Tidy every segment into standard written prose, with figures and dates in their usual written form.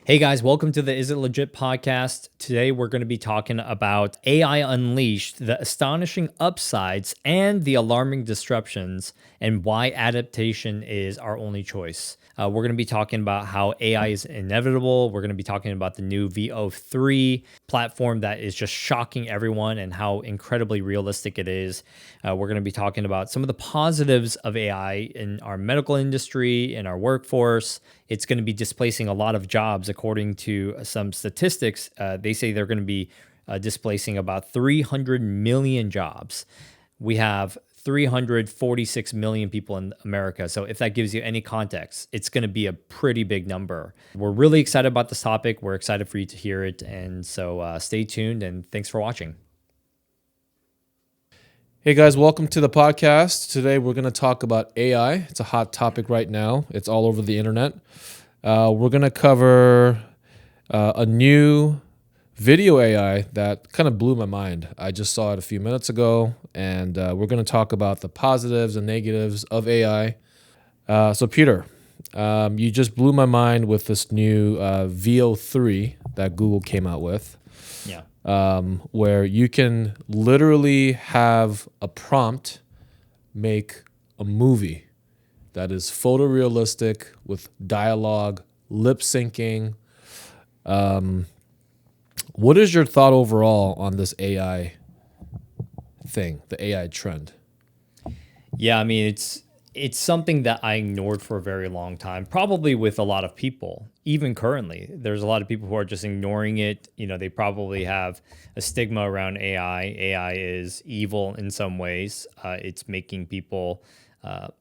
Hey guys, welcome to the Is It Legit podcast. Today we're going to be talking about AI Unleashed, the astonishing upsides and the alarming disruptions, and why adaptation is our only choice. We're going to be talking about how AI is inevitable. We're going to be talking about the new VO3 platform that is just shocking everyone and how incredibly realistic it is. We're going to be talking about some of the positives of AI in our medical industry, in our workforce. It's going to be displacing a lot of jobs. According to some statistics, they say they're going to be displacing about 300 million jobs. We have 346 million people in America. So if that gives you any context, it's going to be a pretty big number. We're really excited about this topic. We're excited for you to hear it. And so stay tuned and thanks for watching. Hey guys, welcome to the podcast. Today we're going to talk about AI. It's a hot topic right now. It's all over the internet. We're going to cover a new video AI that kind of blew my mind. I just saw it a few minutes ago, and we're going to talk about the positives and negatives of AI. So Peter, you just blew my mind with this new VO3 that Google came out with. Yeah. Where you can literally have a prompt make a movie that is photorealistic with dialogue, lip syncing. What is your thought overall on this AI thing, the AI trend? Yeah, I mean, it's something that I ignored for a very long time, probably with a lot of people. Even currently, there's a lot of people who are just ignoring it. You know, they probably have a stigma around AI. AI is evil in some ways. It's making people,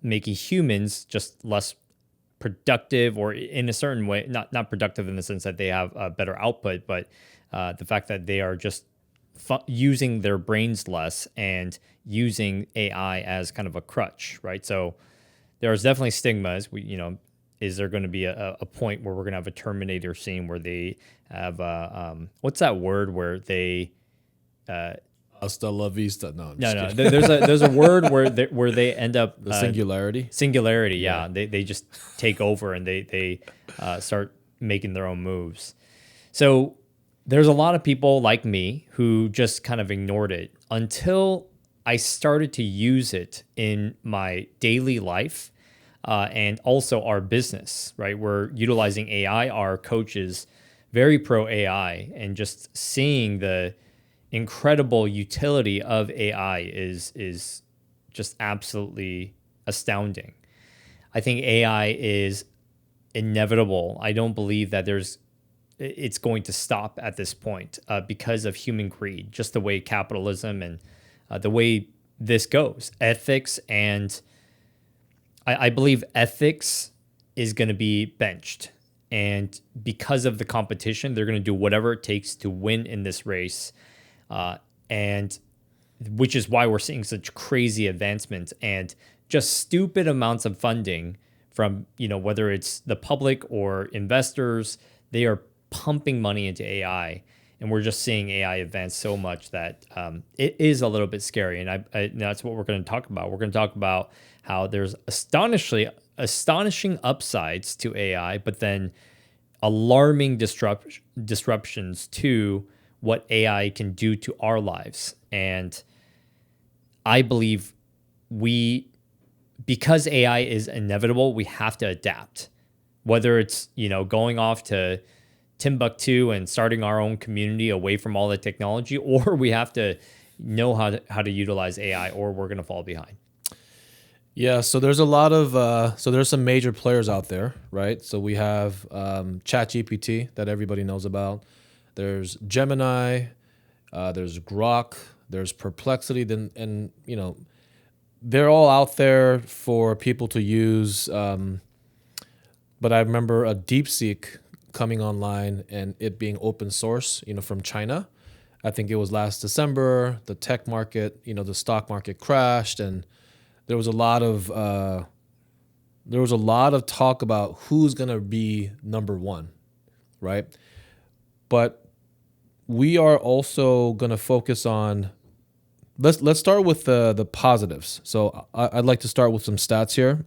making humans just less productive, or in a certain way, not productive in the sense that they have a better output, but the fact that they are just using their brains less and using AI as kind of a crutch, right? So there's definitely stigmas. Is there going to be a point where we're going to have a Terminator scene where they have what's that word where they Hasta la vista. No, there's a word where they end up the singularity. Singularity, yeah. They just take over and they start making their own moves. So there's a lot of people like me who just kind of ignored it until I started to use it in my daily life. And also our business, right? We're utilizing AI. Our coach is very pro AI, and just seeing the incredible utility of AI is just absolutely astounding. I think AI is inevitable. I don't believe that it's going to stop at this point because of human greed, just the way capitalism and the way this goes, ethics and I believe ethics is going to be benched. And because of the competition, they're going to do whatever it takes to win in this race. And which is why we're seeing such crazy advancements and just stupid amounts of funding from, whether it's the public or investors. They are pumping money into AI. And we're just seeing AI advance so much that it is a little bit scary. And that's what we're going to talk about. We're going to talk about how there's astonishing upsides to AI, but then alarming disruptions to what AI can do to our lives. And I believe because AI is inevitable, we have to adapt. Whether it's, going off to Timbuktu and starting our own community away from all the technology, or we have to know how to utilize AI, or we're going to fall behind. Yeah, so there's a lot of there's some major players out there, right? So we have ChatGPT that everybody knows about. There's Gemini, there's Grok, there's Perplexity, and they're all out there for people to use. But I remember a DeepSeek coming online and it being open source, from China. I think it was last December. The tech market, the stock market crashed, and there was a lot of talk about who's gonna be number one, right? But we are also gonna focus on. Let's start with the positives. So I'd like to start with some stats here.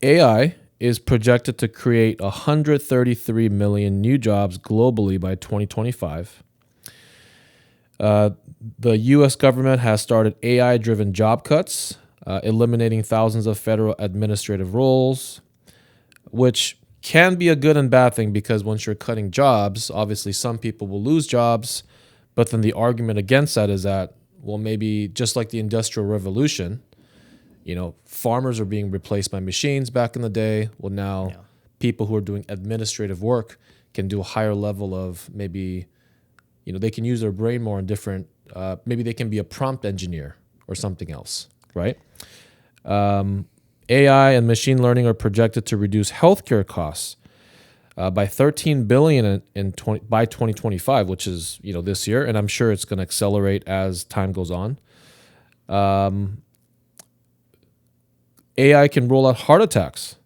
AI is projected to create 133 million new jobs globally by 2025. The U.S. government has started AI-driven job cuts, eliminating thousands of federal administrative roles, which can be a good and bad thing, because once you're cutting jobs, obviously some people will lose jobs. But then the argument against that is that, well, maybe just like the Industrial Revolution, farmers are being replaced by machines back in the day. Well, now people who are doing administrative work can do a higher level of maybe, they can use their brain more in different, maybe they can be a prompt engineer or something else, right? AI and machine learning are projected to reduce healthcare costs by $13 billion by 2025, which is this year, and I'm sure it's going to accelerate as time goes on. AI can rule out heart attacks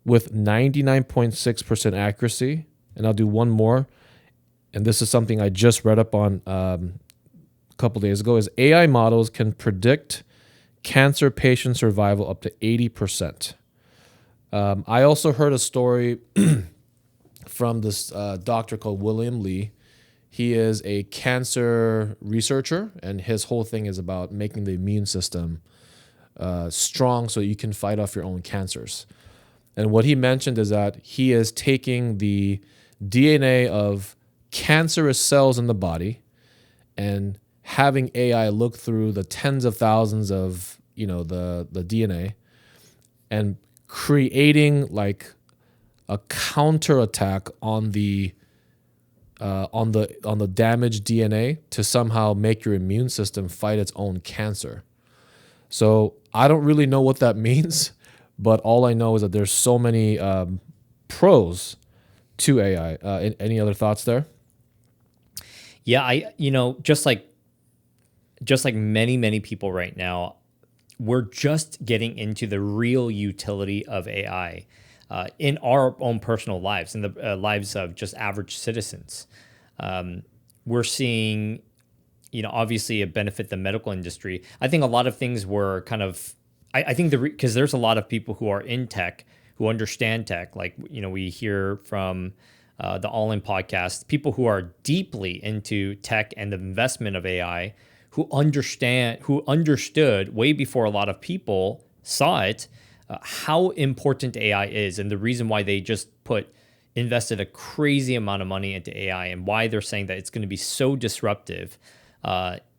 with 99.6% accuracy, and I'll do one more, and this is something I just read up on a couple days ago. Is AI models can predict cancer patient survival up to 80%. I also heard a story from this doctor called William Lee. He is a cancer researcher, and his whole thing is about making the immune system strong so you can fight off your own cancers. And what he mentioned is that he is taking the DNA of cancerous cells in the body and having AI look through the tens of thousands of the DNA and creating like a counterattack on the damaged DNA to somehow make your immune system fight its own cancer. So I don't really know what that means, but all I know is that there's so many pros to AI. Any other thoughts there? Yeah, just like many people right now, we're just getting into the real utility of AI in our own personal lives, in the lives of just average citizens. We're seeing, obviously it benefit the medical industry. I think a lot of things were kind of, I think because there's a lot of people who are in tech, who understand tech. Like, we hear from the All In podcast, people who are deeply into tech and the investment of AI, who understood way before a lot of people saw it, how important AI is, and the reason why they just invested a crazy amount of money into AI, and why they're saying that it's going to be so disruptive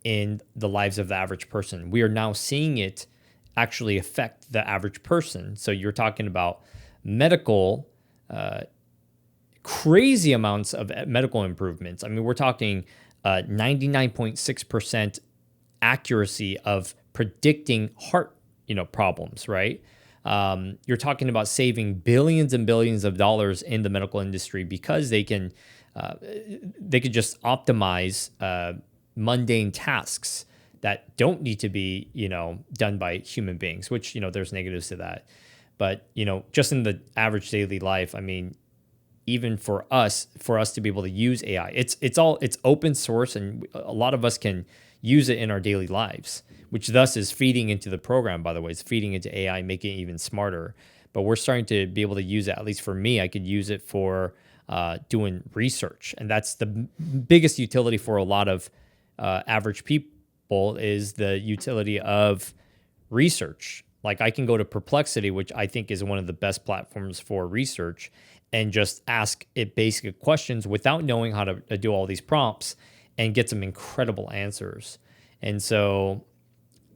in the lives of the average person. We are now seeing it actually affect the average person. So you're talking about medical, crazy amounts of medical improvements. I mean, we're talking 99.6% accuracy of predicting heart, problems, right? You're talking about saving billions and billions of dollars in the medical industry because they could just optimize mundane tasks that don't need to be, done by human beings, which, there's negatives to that. But, just in the average daily life, I mean, even for us to be able to use AI, it's open source, and a lot of us can use it in our daily lives, which thus is feeding into the program, by the way. It's feeding into AI, making it even smarter. But we're starting to be able to use it, at least for me. I could use it for doing research. And that's the biggest utility for a lot of average people, is the utility of research. Like, I can go to Perplexity, which I think is one of the best platforms for research, and just ask it basic questions without knowing how to do all these prompts, and get some incredible answers. And so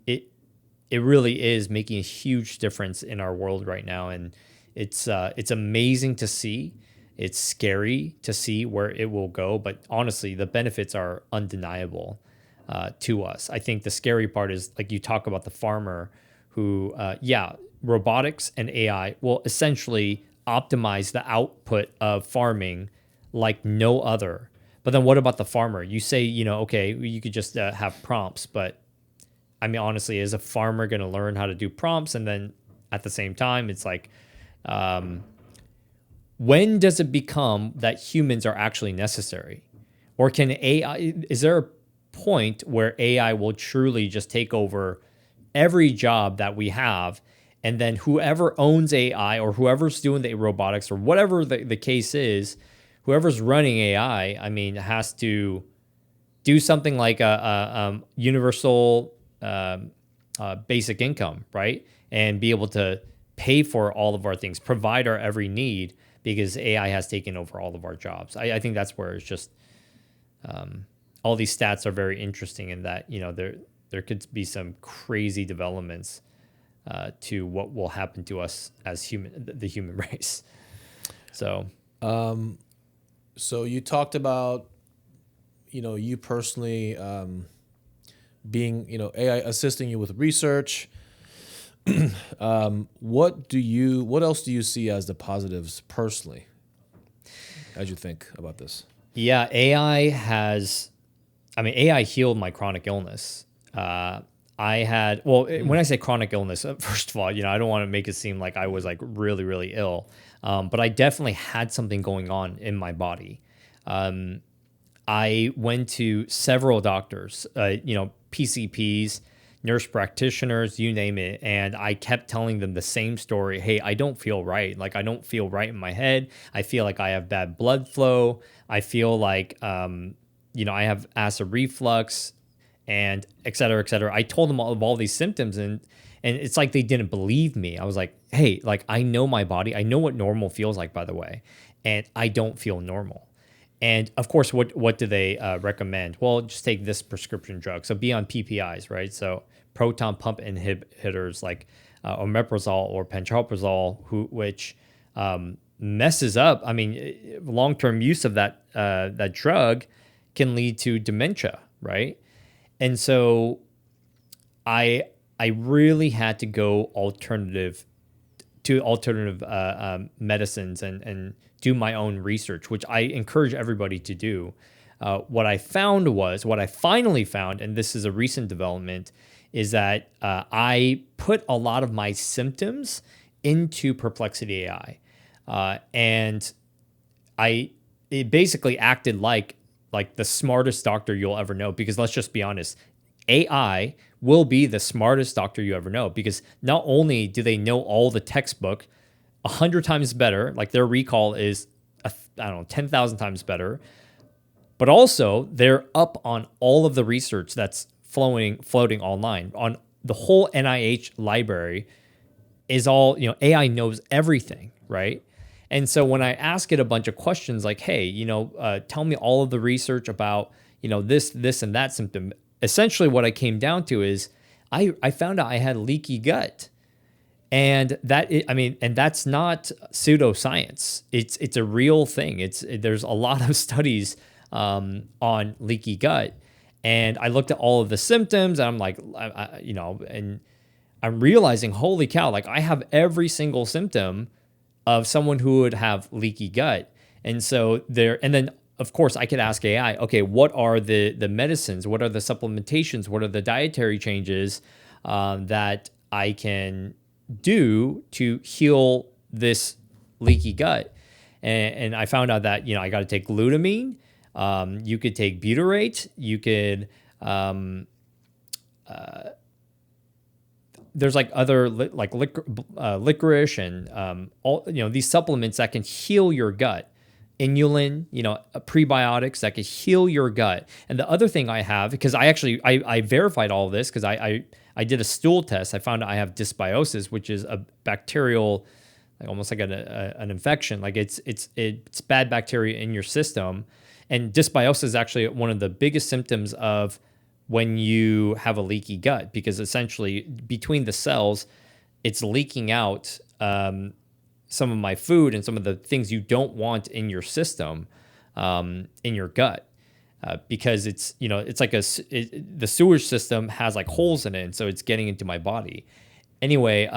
it really is making a huge difference in our world right now. And it's amazing to see. It's scary to see where it will go. But honestly, the benefits are undeniable to us. I think the scary part is, like, you talk about the farmer who, robotics and AI will essentially optimize the output of farming like no other. But then what about the farmer? You say, okay, you could just have prompts, but I mean, honestly, is a farmer going to learn how to do prompts? And then at the same time, it's like, when does it become that humans are actually necessary? Or can AI, is there a point where AI will truly just take over every job that we have And then whoever owns AI or whoever's doing the robotics or whatever the case is, whoever's running AI, I mean, has to do something like a universal basic income, right? And be able to pay for all of our things, provide our every need, because AI has taken over all of our jobs. I think that's where it's just all these stats are very interesting in that, you know, there could be some crazy developments to what will happen to us as the human race. So, so you talked about, you know, you personally being, you know, AI assisting you with research. What else do you see as the positives personally as you think about this? yeah, AI healed my chronic illness. When I say chronic illness, first of all, you know, I don't want to make it seem like I was like really, really ill. But I definitely had something going on in my body. I went to several doctors, you know, PCPs, nurse practitioners, you name it. And I kept telling them the same story. Hey, I don't feel right. Like, I don't feel right in my head. I feel like I have bad blood flow. I feel like, you know, I have acid reflux and et cetera, et cetera. I told them all these symptoms, and it's like they didn't believe me. I was like, hey, like, I know my body. I know what normal feels like, by the way, and I don't feel normal. And of course, what do they recommend? Well, just take this prescription drug. So be on PPIs, right? So proton pump inhibitors like omeprazole or pantoprazole, which messes up. I mean, long-term use of that drug can lead to dementia, right? And so I really had to go alternative medicines and do my own research, which I encourage everybody to do. What I finally found, and this is a recent development, is that I put a lot of my symptoms into Perplexity AI. And it basically acted like the smartest doctor you'll ever know, because let's just be honest, AI will be the smartest doctor you ever know, because not only do they know all the textbook 100 times better, like their recall is, 10,000 times better, but also they're up on all of the research that's floating online. On the whole NIH library is all, you know, AI knows everything, right? And so when I ask it a bunch of questions like, hey, you know, tell me all of the research about, you know, this, and that symptom, essentially what I came down to is I found out I had leaky gut. And that's not pseudoscience. It's a real thing. There's a lot of studies on leaky gut. And I looked at all of the symptoms, and I'm like, you know, and I'm realizing, holy cow, like I have every single symptom of someone who would have leaky gut. And so and then of course I could ask AI, okay, what are the medicines? What are the supplementations? What are the dietary changes that I can do to heal this leaky gut? And I found out that, you know, I got to take glutamine. You could take butyrate. You could, there's like other licorice and all, you know, these supplements that can heal your gut. Inulin, you know, prebiotics that can heal your gut. And the other thing I have, because I verified all of this because I did a stool test. I found out I have dysbiosis, which is a bacterial, like almost like an infection. Like it's bad bacteria in your system. And dysbiosis is actually one of the biggest symptoms of when you have a leaky gut, because essentially between the cells, it's leaking out some of my food and some of the things you don't want in your system, in your gut. Because it's, you know, it's like the sewage system has like holes in it, and so it's getting into my body. Anyway,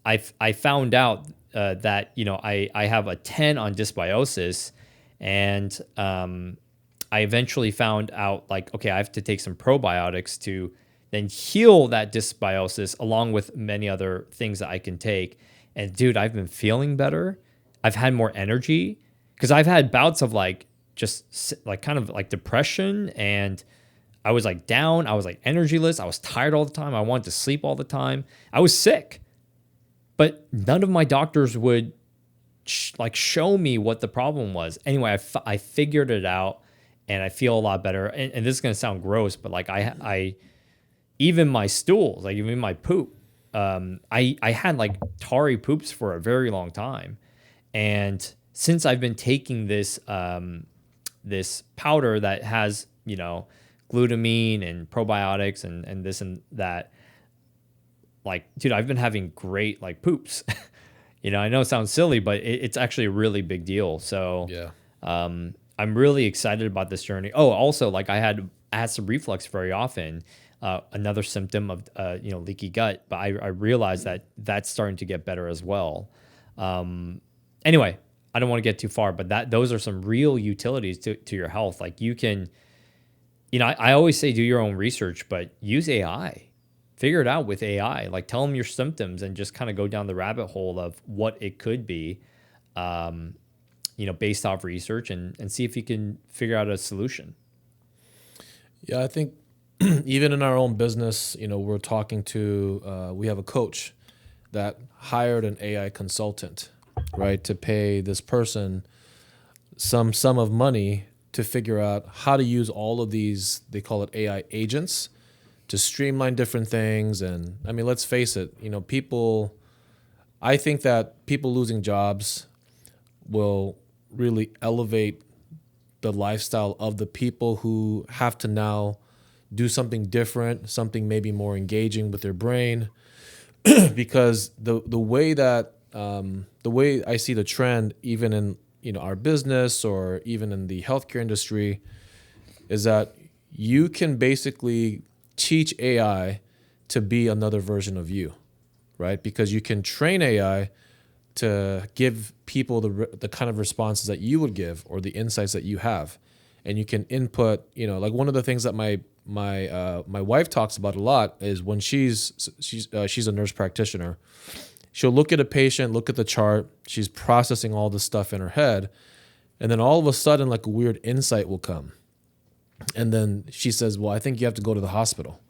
I found out that, you know, I have a 10 on dysbiosis, and I eventually found out, like, okay, I have to take some probiotics to then heal that dysbiosis, along with many other things that I can take. And dude, I've been feeling better. I've had more energy, because I've had bouts of like just like kind of like depression, and I was like down. I was like energyless. I was tired all the time. I wanted to sleep all the time. I was sick. But none of my doctors would show me what the problem was. Anyway, I figured it out, and I feel a lot better. And this is gonna sound gross, but like I even my stools, like even my poop, I had like tarry poops for a very long time, and since I've been taking this this powder that has glutamine and probiotics and this and that, like, dude, I've been having great like poops. I know it sounds silly, but it's actually a really big deal. So Yeah. I'm really excited about this journey. Oh, also, like I had acid reflux very often, another symptom of leaky gut. But I realized that that's starting to get better as well. Anyway, I don't want to get too far, but those are some real utilities to your health. Like you can, I always say do your own research, but use AI. Figure it out with AI. Like tell them your symptoms and just kind of go down the rabbit hole of what it could be, based off research and see if you can figure out a solution. Yeah, I think even in our own business, we're talking to, we have a coach that hired an AI consultant, right, to pay this person some sum of money to figure out how to use all of these, they call it AI agents, to streamline different things. And I mean, let's face it, I think that people losing jobs will really elevate the lifestyle of the people who have to now do something different, something maybe more engaging with their brain, because the way that the way I see the trend, even in our business or even in the healthcare industry, is that you can basically teach AI to be another version of you, right? Because you can train AI to give people the kind of responses that you would give or the insights that you have, and you can input. Like one of the things that my wife talks about a lot is when she's a nurse practitioner. She'll look at a patient, look at the chart. She's processing all this stuff in her head, and then all of a sudden, like a weird insight will come. And then she says, well, I think you have to go to the hospital,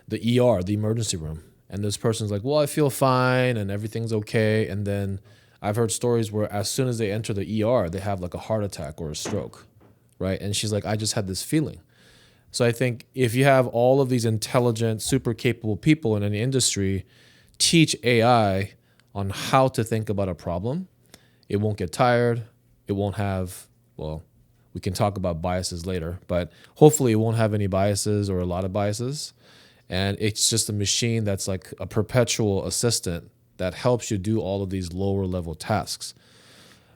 the ER, the emergency room. And this person's like, well, I feel fine and everything's okay. And then I've heard stories where as soon as they enter the ER, they have like a heart attack or a stroke, right? And she's like, I just had this feeling. So I think if you have all of these intelligent, super capable people in an industry teach AI on how to think about a problem, it won't get tired. It won't have, well, we can talk about biases later, but hopefully it won't have any biases or a lot of biases. And it's just a machine that's like a perpetual assistant that helps you do all of these lower level tasks.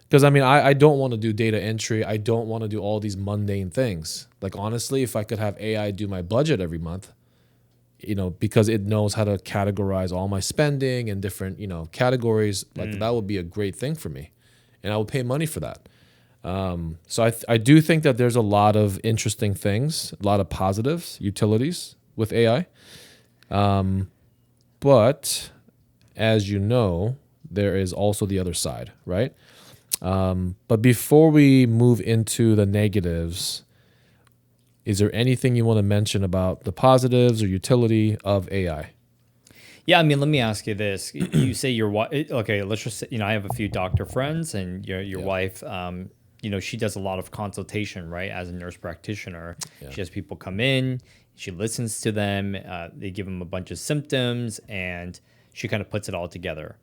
Because I mean, I don't want to do data entry. I don't want to do all these mundane things. Like honestly, if I could have AI do my budget every month, because it knows how to categorize all my spending and different, categories, like that would be a great thing for me. And I would pay money for that. So I do think that there's a lot of interesting things, a lot of positives, utilities with AI. But as you know, there is also the other side, right? But before we move into the negatives, is there anything you want to mention about the positives or utility of AI? Yeah, I mean, let me ask you this. You say your wife, okay, let's just say, I have a few doctor friends, and your wife, she does a lot of consultation, right? As a nurse practitioner, she has people come in, she listens to them, they give them a bunch of symptoms, and she kind of puts it all together.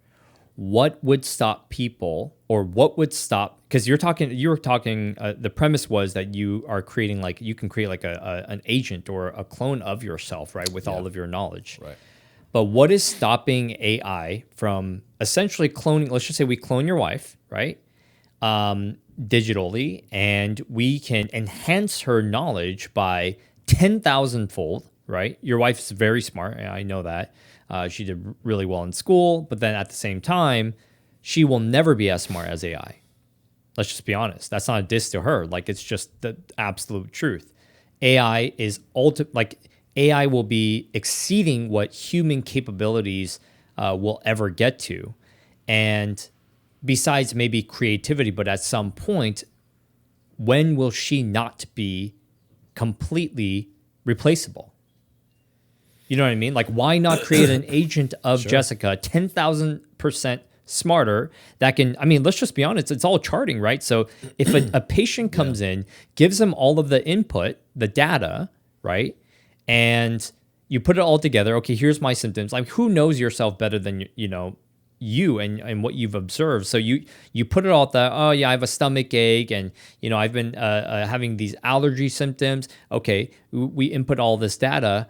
What would stop people, or what would stop? Because you were talking. The premise was that you are creating, like, you can create like an agent or a clone of yourself, right, with all of your knowledge. Right. But what is stopping AI from essentially cloning? Let's just say we clone your wife, right, digitally, and we can enhance her knowledge by 10,000-fold, right? Your wife's very smart, and I know that. She did really well in school, but then at the same time, she will never be as smart as AI. Let's just be honest. That's not a diss to her. Like, it's just the absolute truth. AI is AI will be exceeding what human capabilities will ever get to. And besides maybe creativity, but at some point, when will she not be completely replaceable? You know what I mean? Like, why not create an agent of Jessica 10,000% smarter that can, I mean, let's just be honest, it's all charting, right? So if a patient comes in, gives them all of the input, the data, right? And you put it all together. Okay, here's my symptoms. Like, who knows yourself better than, you and what you've observed. So you put it all at the, oh yeah, I have a stomach ache and, I've been having these allergy symptoms. Okay, we input all this data.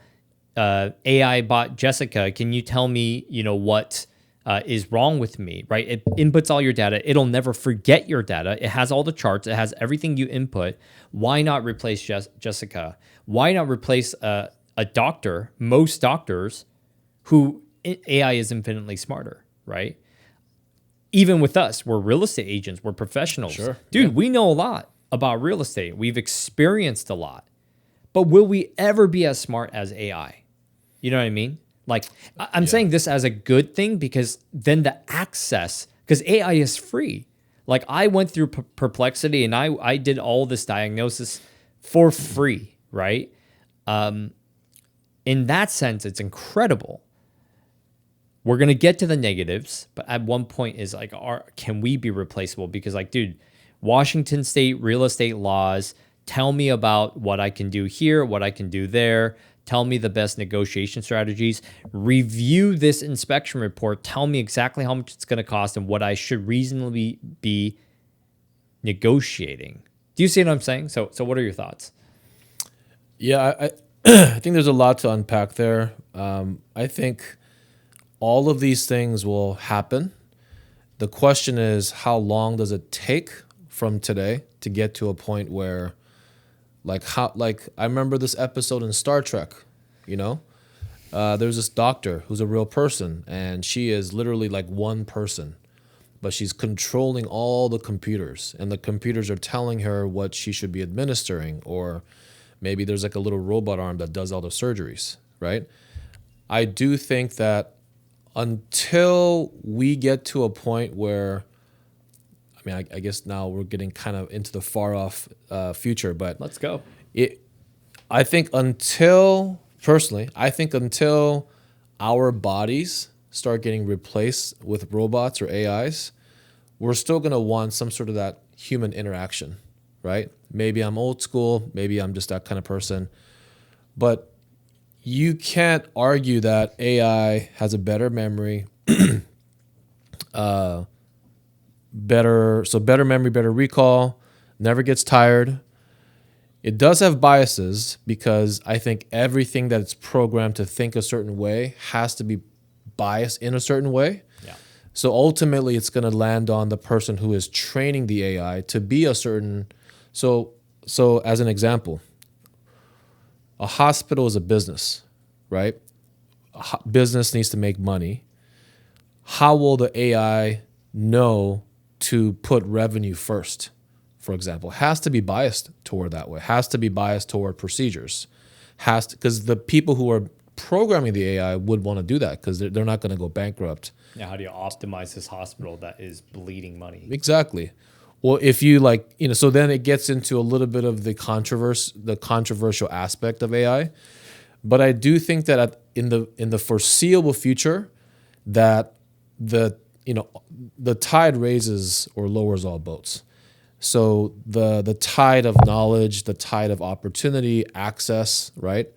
AI bot Jessica, can you tell me, what is wrong with me, right? It inputs all your data. It'll never forget your data. It has all the charts. It has everything you input. Why not replace Jessica? Why not replace a doctor, most doctors who AI is infinitely smarter, right? Even with us, we're real estate agents. We're professionals. Sure. Dude, we know a lot about real estate. We've experienced a lot. But will we ever be as smart as AI? You know what I mean? Like, I'm saying this as a good thing because then the access, because AI is free. Like, I went through Perplexity and I did all this diagnosis for free, right? In that sense, it's incredible. We're going to get to the negatives, but at one point is like, can we be replaceable? Because like, dude, Washington state real estate laws tell me about what I can do here, what I can do there. Tell me the best negotiation strategies. Review this inspection report. Tell me exactly how much it's going to cost and what I should reasonably be negotiating. Do you see what I'm saying? So what are your thoughts? Yeah, I think there's a lot to unpack there. I think all of these things will happen. The question is, how long does it take from today to get to a point where, like I remember this episode in Star Trek, there's this doctor who's a real person, and she is literally like one person, but she's controlling all the computers, and the computers are telling her what she should be administering, or maybe there's like a little robot arm that does all the surgeries, right? I do think that until we get to a point where, I guess now we're getting kind of into the far off future, but let's go. I think until our bodies start getting replaced with robots or AIs, we're still going to want some sort of that human interaction, right? Maybe I'm old school, maybe I'm just that kind of person, but you can't argue that AI has a better memory, better memory, better recall, never gets tired. It does have biases because I think everything that it's programmed to think a certain way has to be biased in a certain way. Yeah. So ultimately, it's going to land on the person who is training the AI to be a certain. So as an example, a hospital is a business, right? Business needs to make money. How will the AI know to put revenue first, for example? Has to be biased toward that way. Has to be biased toward procedures. Because the people who are programming the AI would want to do that because they're not going to go bankrupt. Now, how do you optimize this hospital that is bleeding money? Exactly. Well, if you so then it gets into a little bit of the controversial aspect of AI. But I do think that in the foreseeable future, that the tide raises or lowers all boats. So the tide of knowledge, the tide of opportunity, access, right,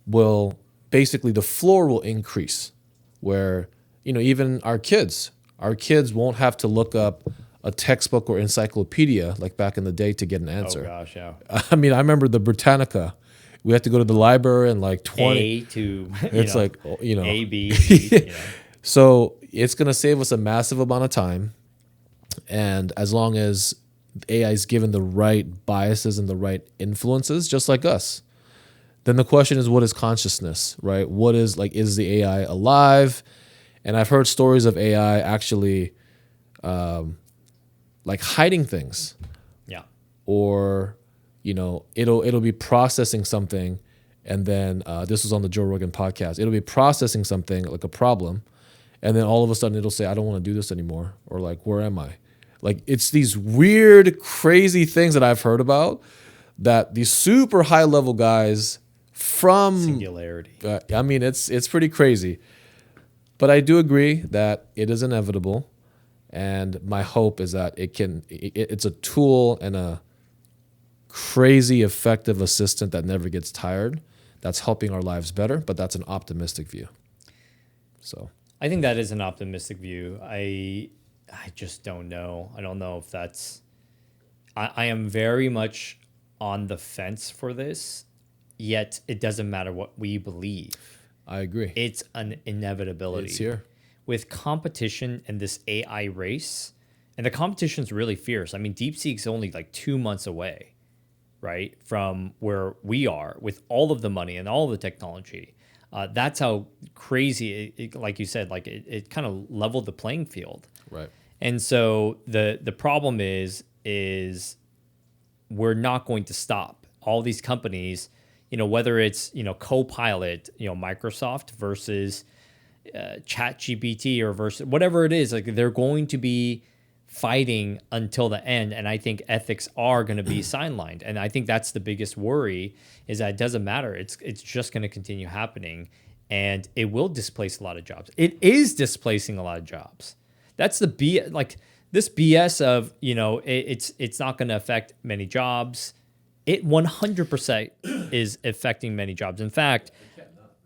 will basically, the floor will increase where, even our kids won't have to look up a textbook or encyclopedia like back in the day to get an answer. Oh gosh, yeah. I remember the Britannica. We had to go to the library and like 20. A to, it's know, like, A, B, C, So it's going to save us a massive amount of time. And as long as AI is given the right biases and the right influences, just like us, then the question is, what is consciousness, right? What is is the AI alive? And I've heard stories of AI actually hiding things. Yeah. Or, it'll be processing something, and then this was on the Joe Rogan podcast. It'll be processing something like a problem, and then all of a sudden it'll say, I don't want to do this anymore, or where am I? It's these weird, crazy things that I've heard about that these super high level guys from Singularity. I mean, it's pretty crazy. But I do agree that it is inevitable, and my hope is that it's a tool and a crazy effective assistant that never gets tired. That's helping our lives better, but that's an optimistic view. So I think that is an optimistic view. I just don't know. I don't know if that's. I am very much on the fence for this. Yet it doesn't matter what we believe. I agree. It's an inevitability. It's here. With competition and this AI race, and the competition's really fierce. I mean, DeepSeek's only like 2 months away, right, from where we are with all of the money and all of the technology. That's how crazy, like you said, like it kind of leveled the playing field. Right. And so the problem is we're not going to stop. All these companies, whether it's, Copilot, Microsoft versus ChatGPT or versus whatever it is, like they're going to be fighting until the end. And I think ethics are going to be sidelined. And I think that's the biggest worry, is that it doesn't matter. It's just going to continue happening, and it will displace a lot of jobs. It is displacing a lot of jobs. That's this BS of, it's not going to affect many jobs. It 100% is affecting many jobs. In fact,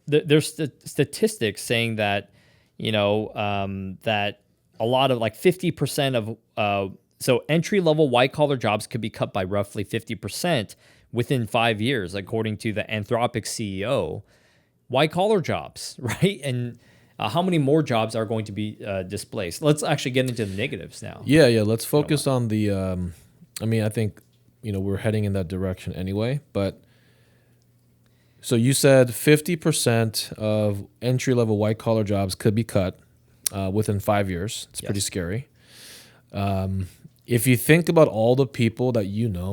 there's statistics saying that, that a lot of 50% of so entry level white collar jobs could be cut by roughly 50% within 5 years, according to the Anthropic CEO. White collar jobs, right? And how many more jobs are going to be displaced? Let's actually get into the negatives now. Yeah. Let's focus on the. I think we're heading in that direction anyway, but. So you said 50% of entry-level white-collar jobs could be cut within 5 years. It's pretty scary. If you think about all the people that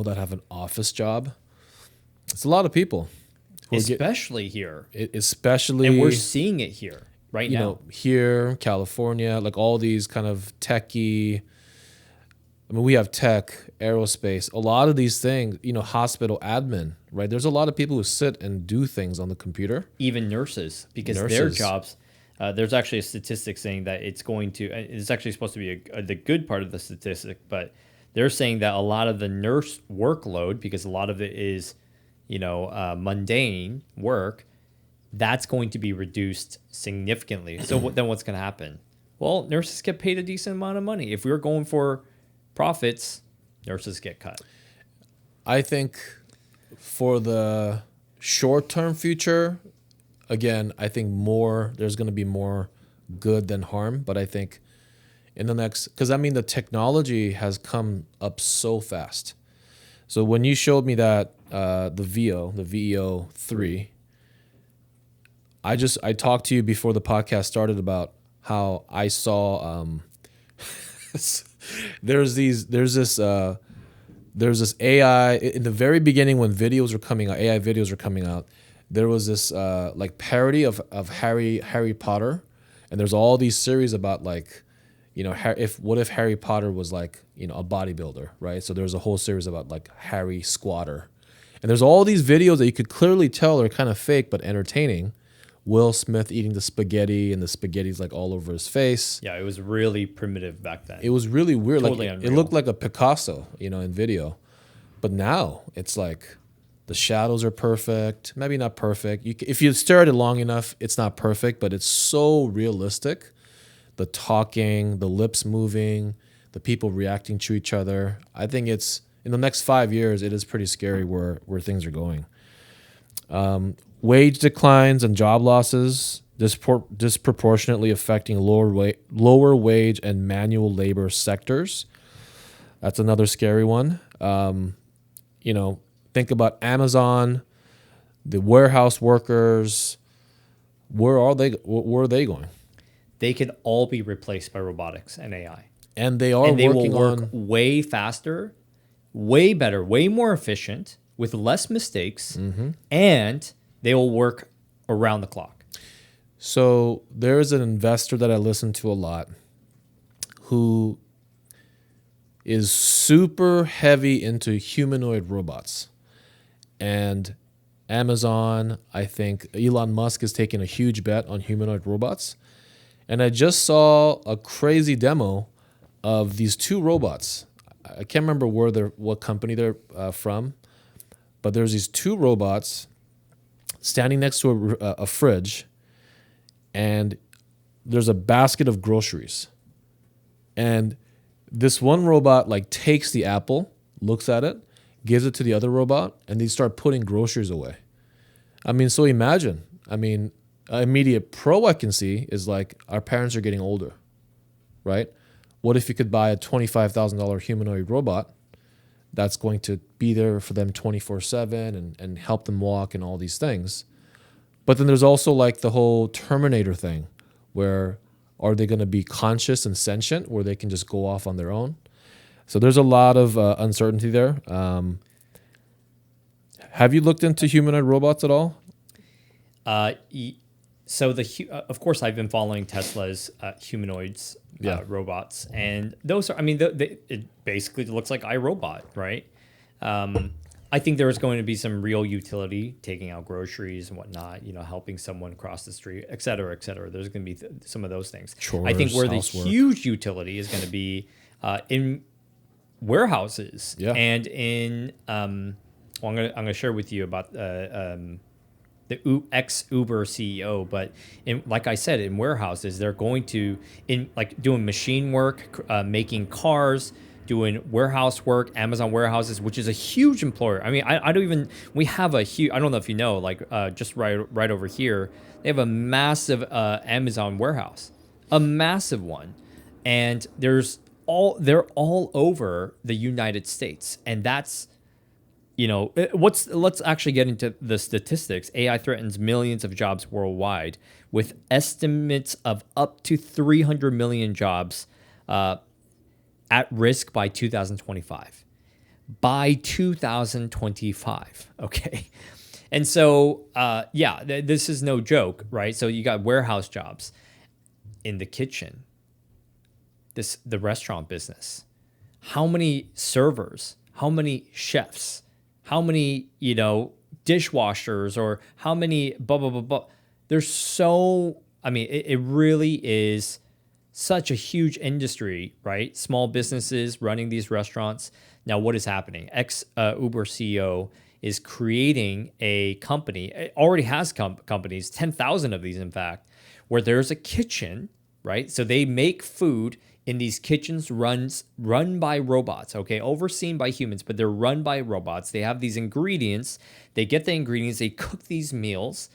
that have an office job, it's a lot of people. Especially here. Especially. And we're seeing it here right now. Here, California, like all these kind of techie. I mean, we have tech, aerospace, a lot of these things, hospital admin, right? There's a lot of people who sit and do things on the computer. Even nurses, because their jobs, there's actually a statistic saying that it's actually supposed to be the good part of the statistic, but they're saying that a lot of the nurse workload, because a lot of it is, mundane work, that's going to be reduced significantly. So then what's going to happen? Well, nurses get paid a decent amount of money. If we were going for profits, nurses get cut. I think for the short-term future, again, I think there's going to be more good than harm. But I think in the next, because the technology has come up so fast. So when you showed me that the VEO 3, I talked to you before the podcast started about how I saw there's this AI in the very beginning when videos were coming out, AI videos were coming out. There was this parody of Harry Potter, and there's all these series about what if Harry Potter was a bodybuilder, right? So there's a whole series about Harry Squatter, and there's all these videos that you could clearly tell are kind of fake but entertaining. Will Smith eating the spaghetti, and the spaghetti's all over his face. Yeah, it was really primitive back then. It was really weird. Totally it looked like a Picasso, in video. But now it's the shadows are perfect. Maybe not perfect. If you stare at it long enough, it's not perfect, but it's so realistic. The talking, the lips moving, the people reacting to each other. I think it's in the next 5 years, it is pretty scary where things are going. Wage declines and job losses disproportionately affecting lower wage and manual labor sectors. That's another scary one. Think about Amazon, the warehouse workers. Where are they going? They could all be replaced by robotics and AI. And they are they working will work way faster, way better, way more efficient, with less mistakes, and they will work around the clock. So there's an investor that I listen to a lot who is super heavy into humanoid robots. And Amazon. I think Elon Musk is taking a huge bet on humanoid robots. And I just saw a crazy demo of these two robots. I can't remember what company they're from, but there's these two robots standing next to a fridge, and there's a basket of groceries. And this one robot like takes the apple, looks at it, gives it to the other robot, and they start putting groceries away. I mean, so imagine. I mean, an immediate pro I can see is like our parents are getting older, right? What if you could buy a $25,000 humanoid robot that's going to be there for them 24/7 and help them walk and all these things? But then there's also like the whole Terminator thing, where are they going to be conscious and sentient, where they can just go off on their own? So there's a lot of uncertainty there. Have you looked into humanoid robots at all? So of course, I've been following Tesla's humanoids robots, and those are. I mean, it basically looks like iRobot, right? I think there is going to be some real utility, taking out groceries and whatnot. Helping someone cross the street, et cetera, et cetera. There's going to be some of those things. Chores, I think where the housework. huge utility is going to be in warehouses and in. Well, I'm gonna share with you about the ex-Uber CEO, but like I said, in warehouses, they're going to doing machine work, making cars, doing warehouse work, Amazon warehouses, which is a huge employer. I mean, I don't even, we have a huge, I don't know if you know, just right over here, they have a massive Amazon warehouse, a massive one, and they're all over the United States, and that's. Let's actually get into the statistics. AI threatens millions of jobs worldwide, with estimates of up to 300 million jobs at risk by 2025. By 2025, okay? And so, this is no joke, right? So you got warehouse jobs in the kitchen, the restaurant business. How many servers? How many chefs? How many, dishwashers, or how many blah, blah, blah, blah. There's it really is such a huge industry, right? Small businesses running these restaurants. Now, what is happening? Ex-Uber CEO is creating a company. It already has companies, 10,000 of these, in fact, where there's a kitchen, right? So they make food in these kitchens run by robots, okay, overseen by humans, but they're run by robots. They have these ingredients. They get the ingredients. They cook these meals.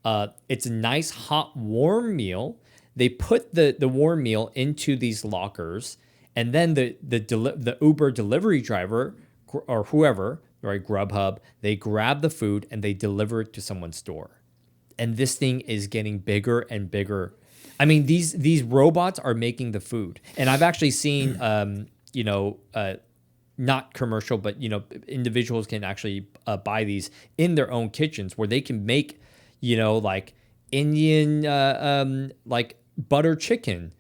It's a nice, hot, warm meal. They put the warm meal into these lockers, and then the Uber delivery driver or whoever, right, Grubhub, they grab the food and they deliver it to someone's door. And this thing is getting bigger and bigger. I mean, these robots are making the food, and I've actually seen, not commercial, but individuals can actually buy these in their own kitchens, where they can make, like Indian, like butter chicken,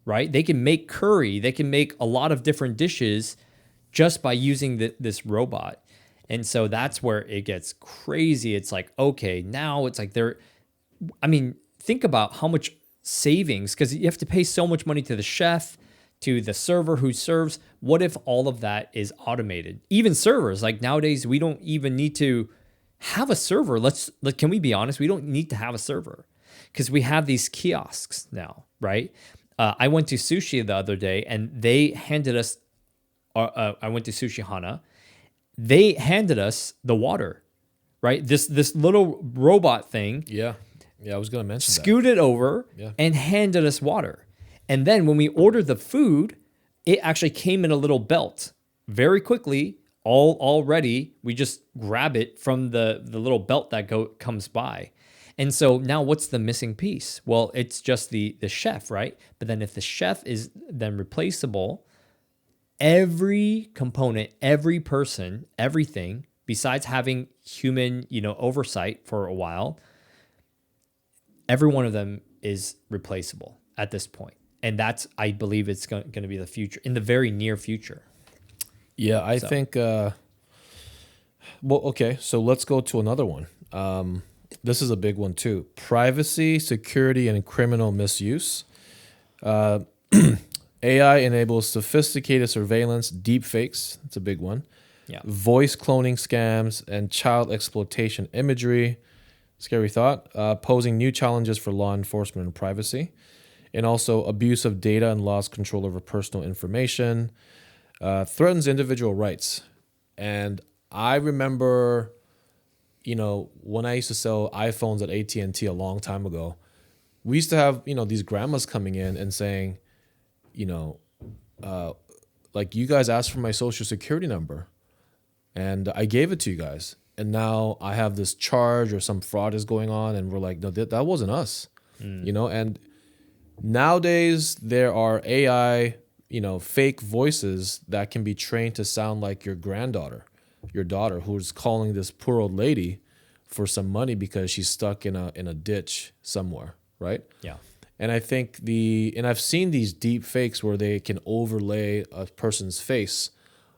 right? They can make curry. They can make a lot of different dishes just by using this robot, and so that's where it gets crazy. It's like, okay, now it's like think about how much savings, because you have to pay so much money to the chef, to the server who serves. What if all of that is automated? Even servers, like nowadays, we don't even need to have a server. Can we be honest? We don't need to have a server because we have these kiosks now, right? I went to sushi the other day, and they handed us. I went to Sushi Hana. They handed us the water, right? This little robot thing. Yeah, I was going to mention that. Scooted over and handed us water. And then when we ordered the food, it actually came in a little belt very quickly, all ready. We just grab it from the little belt that comes by. And so now what's the missing piece? Well, it's just the chef, right? But then if the chef is then replaceable, every component, every person, everything, besides having human, oversight for a while, every one of them is replaceable at this point. And I believe it's going to be the future, in the very near future. Yeah, I think, okay, so let's go to another one. This is a big one too. Privacy, security, and criminal misuse. Uh, AI enables sophisticated surveillance, deepfakes. That's a big one. Yeah. Voice cloning scams and child exploitation imagery. Scary thought. Posing new challenges for law enforcement and privacy. And also abuse of data and lost control over personal information. Threatens individual rights. And I remember, when I used to sell iPhones at AT&T a long time ago, we used to have, these grandmas coming in and saying, like, you guys asked for my social security number and I gave it to you guys. And now I have this charge or some fraud is going on. And we're like, no, that wasn't us, and nowadays there are AI, fake voices that can be trained to sound like your granddaughter, your daughter, who's calling this poor old lady for some money because she's stuck in a ditch somewhere, right? Yeah. And I think and I've seen these deep fakes where they can overlay a person's face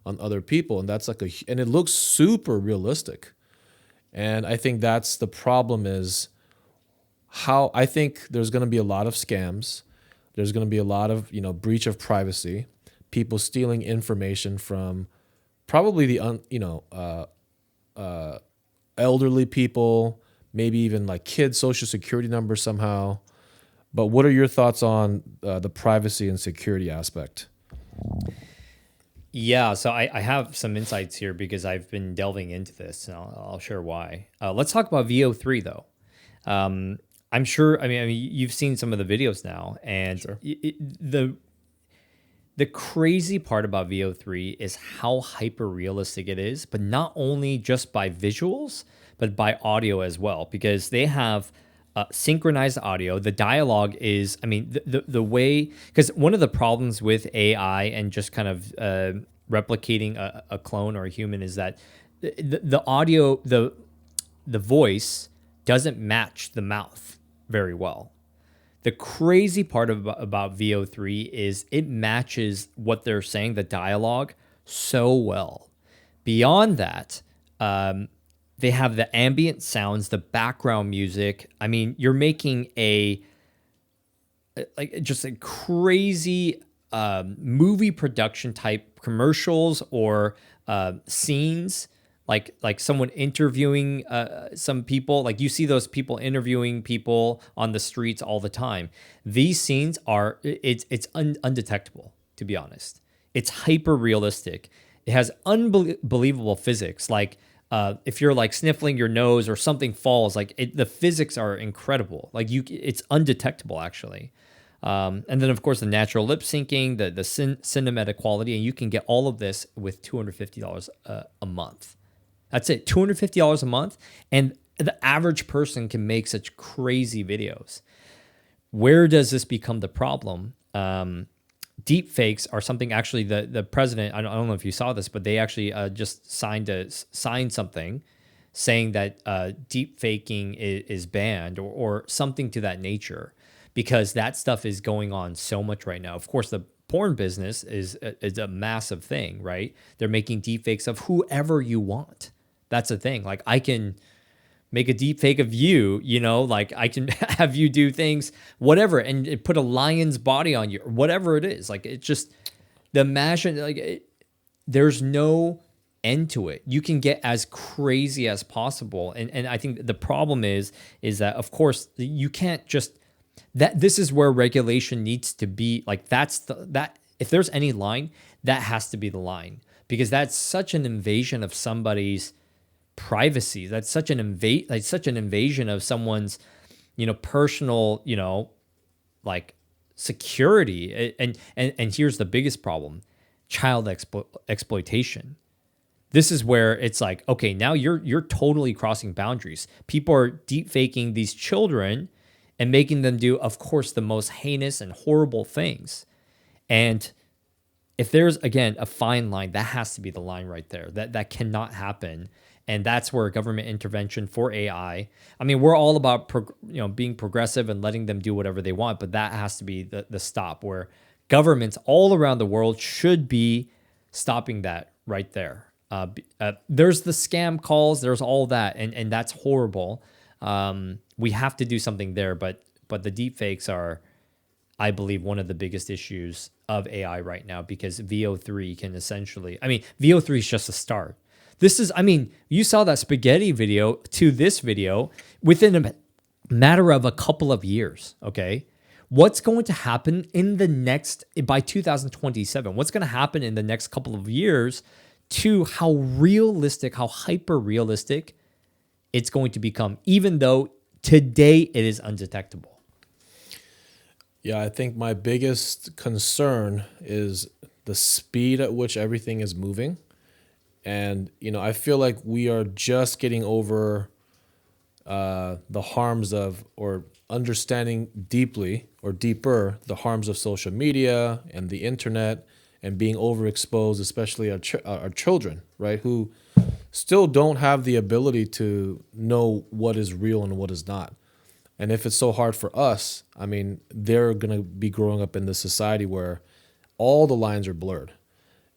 on other people, and that's and it looks super realistic. And I think that's the problem is how I think there's going to be a lot of scams. There's going to be a lot of, breach of privacy, people stealing information from probably the elderly people, maybe even like kids' social security numbers somehow. But what are your thoughts on the privacy and security aspect? Yeah, so I have some insights here because I've been delving into this, and I'll share why. Let's talk about VO3 though. I'm sure. I mean, you've seen some of the videos now, and Sure. The crazy part about VO3 is how hyper realistic it is, but not only just by visuals, but by audio as well, because they have synchronized audio. The dialogue is, the way, because one of the problems with AI and just kind of replicating a clone or a human is that the audio, the voice doesn't match the mouth very well. The crazy part about VO3 is it matches what they're saying, the dialogue, so well. Beyond that, they have the ambient sounds, the background music. I mean, you're making just a crazy movie production type commercials or scenes. Like someone interviewing some people, like you see those people interviewing people on the streets all the time. These scenes are, it's undetectable, to be honest. It's hyper realistic. It has unbelievable physics. Like if you're like sniffling your nose or something falls, the physics are incredible. It's undetectable actually. And then of course the natural lip syncing, the cinematic quality, and you can get all of this with $250 a month. That's it, $250 a month, and the average person can make such crazy videos. Where does this become the problem? Deep fakes are something actually the president, I don't know if you saw this, but they actually just signed something saying that deep faking is banned or something to that nature, because that stuff is going on so much right now. Of course, the porn business is a massive thing, right? They're making deep fakes of whoever you want. That's the thing. Like I can make a deep fake of you, like I can have you do things, whatever, and put a lion's body on you, or whatever it is. Like it's just there's no end to it. You can get as crazy as possible. And I think the problem is that of course you can't just, this is where regulation needs to be. Like that if there's any line, that has to be the line, because that's such an invasion of somebody's privacy. That's such an invasion of someone's, personal, security. And here's the biggest problem: child exploitation. This is where it's like, okay, now you're totally crossing boundaries. People are deep faking these children and making them do, of course, the most heinous and horrible things. And if there's, again, a fine line, that has to be the line right there. That cannot happen. And that's where government intervention for AI. I mean, we're all about being progressive and letting them do whatever they want, but that has to be the stop, where governments all around the world should be stopping that right there. There's the scam calls. There's all that, and that's horrible. We have to do something there, but the deep fakes are, I believe, one of the biggest issues of AI right now, because VO3 can essentially, I mean, VO3 is just a start. This is, I mean, you saw that spaghetti video to this video within a matter of a couple of years, okay? What's going to happen by 2027? What's going to happen in the next couple of years to how realistic, how hyper realistic it's going to become, even though today it is undetectable? Yeah, I think my biggest concern is the speed at which everything is moving. And, I feel like we are just getting over the harms of, or understanding deeply or deeper, the harms of social media and the internet and being overexposed, especially our children, right? Who still don't have the ability to know what is real and what is not. And if it's so hard for us, I mean, they're going to be growing up in this society where all the lines are blurred.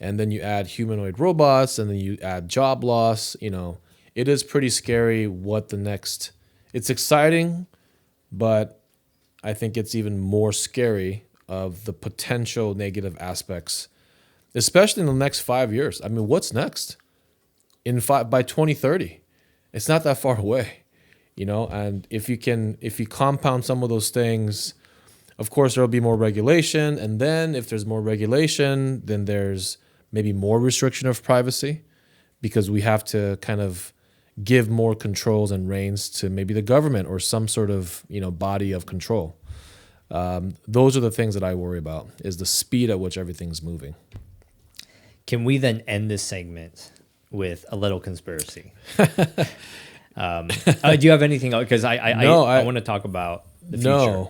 And then you add humanoid robots, and then you add job loss. It is pretty scary what the next. It's exciting, but I think it's even more scary of the potential negative aspects, especially in the next 5 years. I mean, what's next? By 2030, it's not that far away. And if you compound some of those things, of course, there'll be more regulation. And then if there's more regulation, then there's maybe more restriction of privacy, because we have to kind of give more controls and reins to maybe the government or some sort of, body of control. Those are the things that I worry about, is the speed at which everything's moving. Can we then end this segment with a little conspiracy? Do you have anything else? Because I want to talk about the future.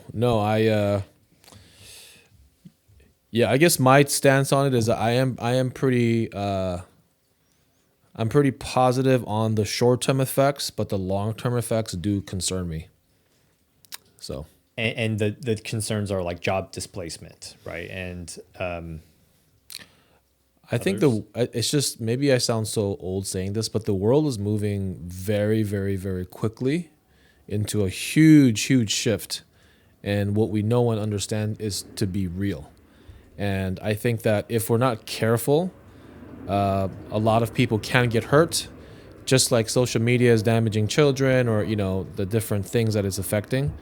I guess my stance on it is that I'm pretty positive on the short-term effects, but the long-term effects do concern me. So, and the concerns are like job displacement, right? And I think it's just, maybe I sound so old saying this, but the world is moving very, very, very quickly into a huge, huge shift. And what we know and understand is to be real. And I think that if we're not careful, a lot of people can get hurt, just like social media is damaging children, or, the different things that it's affecting.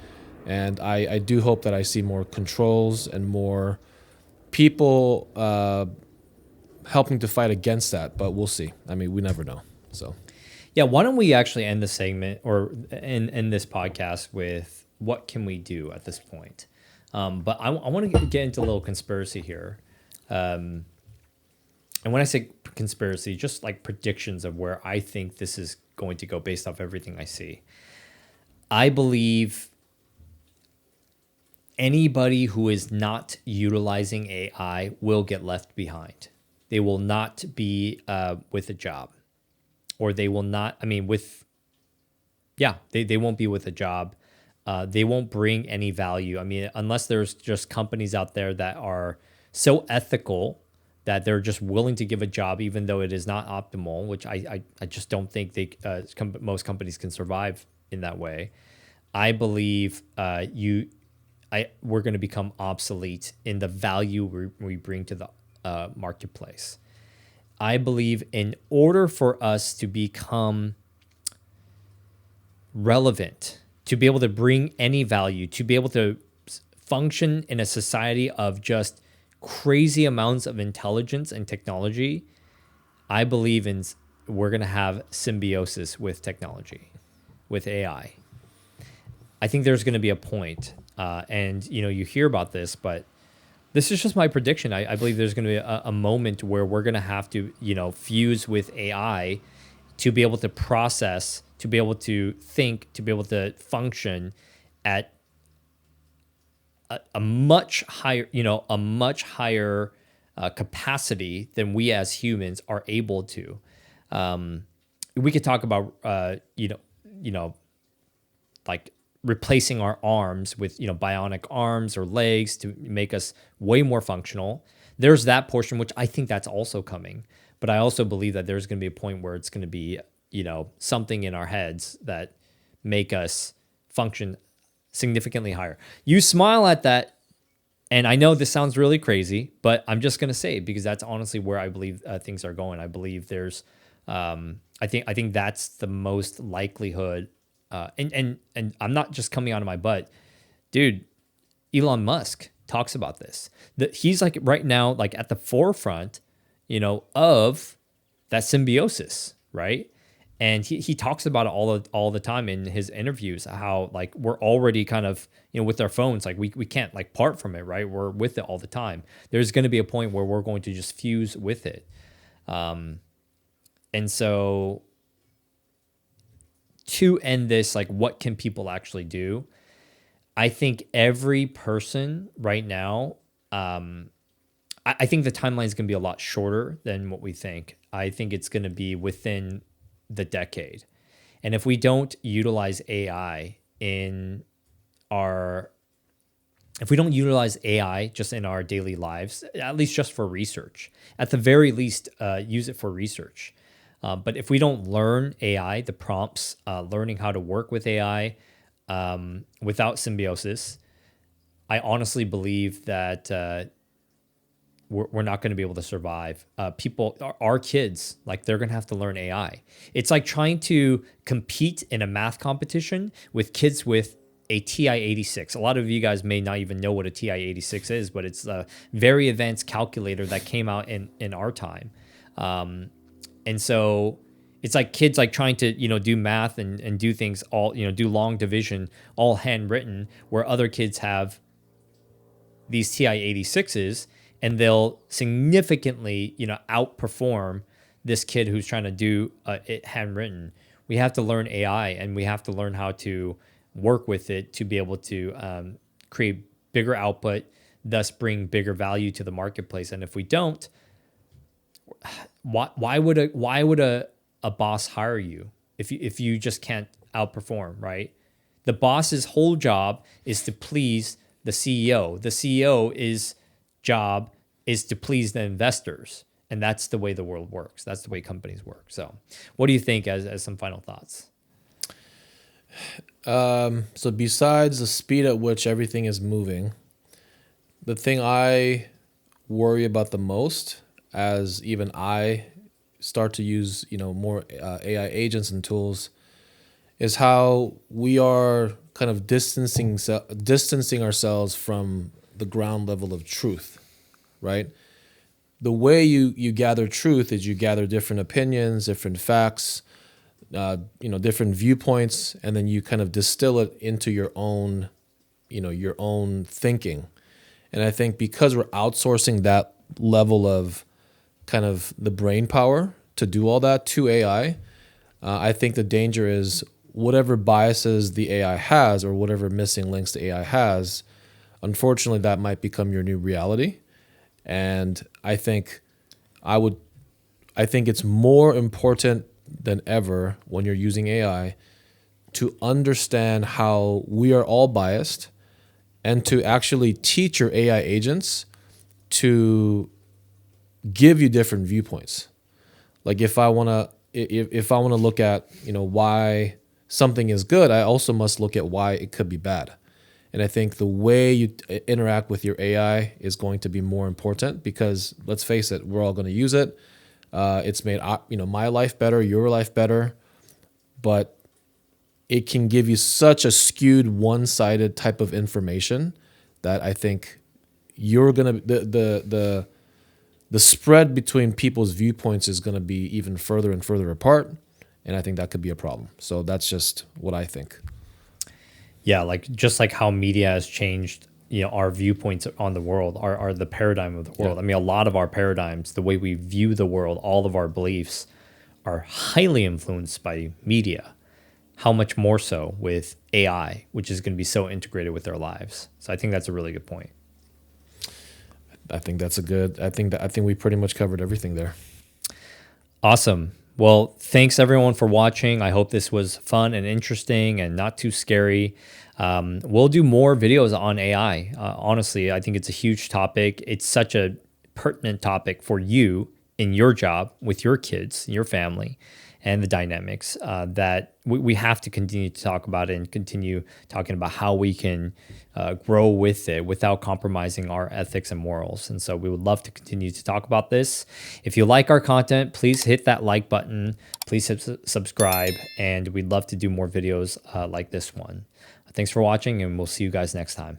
And I do hope that I see more controls and more people helping to fight against that, but we'll see. I mean, we never know. So, yeah, why don't we actually end the segment or end this podcast with what can we do at this point? But I want to get into a little conspiracy here. And when I say conspiracy, just like predictions of where I think this is going to go based off everything I see. I believe anybody who is not utilizing AI will get left behind. They will not be with a job, or they will not, they won't be with a job. They won't bring any value. I mean, unless there's just companies out there that are so ethical that they're just willing to give a job, even though it is not optimal, which I just don't think most companies can survive in that way. I believe we're going to become obsolete in the value we bring to the marketplace. I believe in order for us to become relevant, to be able to bring any value, to be able to function in a society of just crazy amounts of intelligence and technology, I believe we're going to have symbiosis with technology, with AI. I think there's going to be a point, and you hear about this, but this is just my prediction. I believe there's going to be a moment where we're going to have to, fuse with AI to be able to process, to be able to think, to be able to function at a much higher, capacity than we as humans are able to. We could talk about, like replacing our arms with, bionic arms or legs to make us way more functional. There's that portion, which I think that's also coming. But I also believe that there's going to be a point where it's going to be, something in our heads that make us function significantly higher. You smile at that, and I know this sounds really crazy, but I'm just going to say it because that's honestly where I believe things are going. I believe there's, I think that's the most likelihood. And I'm not just coming out of my butt, dude. Elon Musk talks about this. That he's like right now, like at the forefront, of that symbiosis, right? And he talks about it all the time in his interviews, how like we're already kind of, with our phones, like we can't like part from it, right? We're with it all the time. There's going to be a point where we're going to just fuse with it. And so to end this, like what can people actually do? I think every person right now, I think the timeline is going to be a lot shorter than what we think. I think it's going to be within the decade. And if we don't utilize AI if we don't utilize AI just in our daily lives, at least just for research, at the very least, use it for research. But if we don't learn AI, the prompts, learning how to work with AI without symbiosis, I honestly believe that we're not going to be able to survive. Our kids, like they're going to have to learn AI. It's like trying to compete in a math competition with kids with a TI-86. A lot of you guys may not even know what a TI-86 is, but it's a very advanced calculator that came out in our time. And so it's like kids like trying to, do math and do things all, do long division, all handwritten, where other kids have these TI-86s and they'll significantly, outperform this kid who's trying to do it handwritten. We have to learn AI and we have to learn how to work with it to be able to create bigger output, thus bring bigger value to the marketplace. And if we don't, why would a boss hire you if you just can't outperform, right? The boss's whole job is to please the CEO. The CEO's job is to please the investors. And that's the way the world works. That's the way companies work. So what do you think as some final thoughts? So besides the speed at which everything is moving, the thing I worry about the most, as even I start to use, more AI agents and tools, is how we are kind of distancing ourselves from the ground level of truth, right? The way you gather truth is you gather different opinions, different facts, different viewpoints, and then you kind of distill it into your own thinking. And I think because we're outsourcing that level of kind of the brain power to do all that to AI, I think the danger is whatever biases the AI has or whatever missing links the AI has, unfortunately, that might become your new reality. And I think it's more important than ever when you're using AI to understand how we are all biased and to actually teach your AI agents to give you different viewpoints. Like if I want to look at, why something is good, I also must look at why it could be bad. And I think the way you interact with your AI is going to be more important because let's face it, we're all going to use it. It's made my life better, your life better, but it can give you such a skewed, one-sided type of information that I think you're gonna the spread between people's viewpoints is going to be even further and further apart, and I think that could be a problem. So that's just what I think. Yeah, just like how media has changed, our viewpoints on the world are the paradigm of the world. Yeah. I mean, a lot of our paradigms, the way we view the world, all of our beliefs are highly influenced by media. How much more so with AI, which is going to be so integrated with our lives. So I think that's a really good point. I think we pretty much covered everything there. Awesome. Well, thanks everyone for watching. I hope this was fun and interesting and not too scary. We'll do more videos on AI. Honestly, I think it's a huge topic. It's such a pertinent topic for you in your job with your kids, your family, and the dynamics that we have to continue to talk about it and continue talking about how we can grow with it without compromising our ethics and morals. And so we would love to continue to talk about this. If you like our content, please hit that like button. Please subscribe, and we'd love to do more videos like this one. Thanks for watching, and we'll see you guys next time.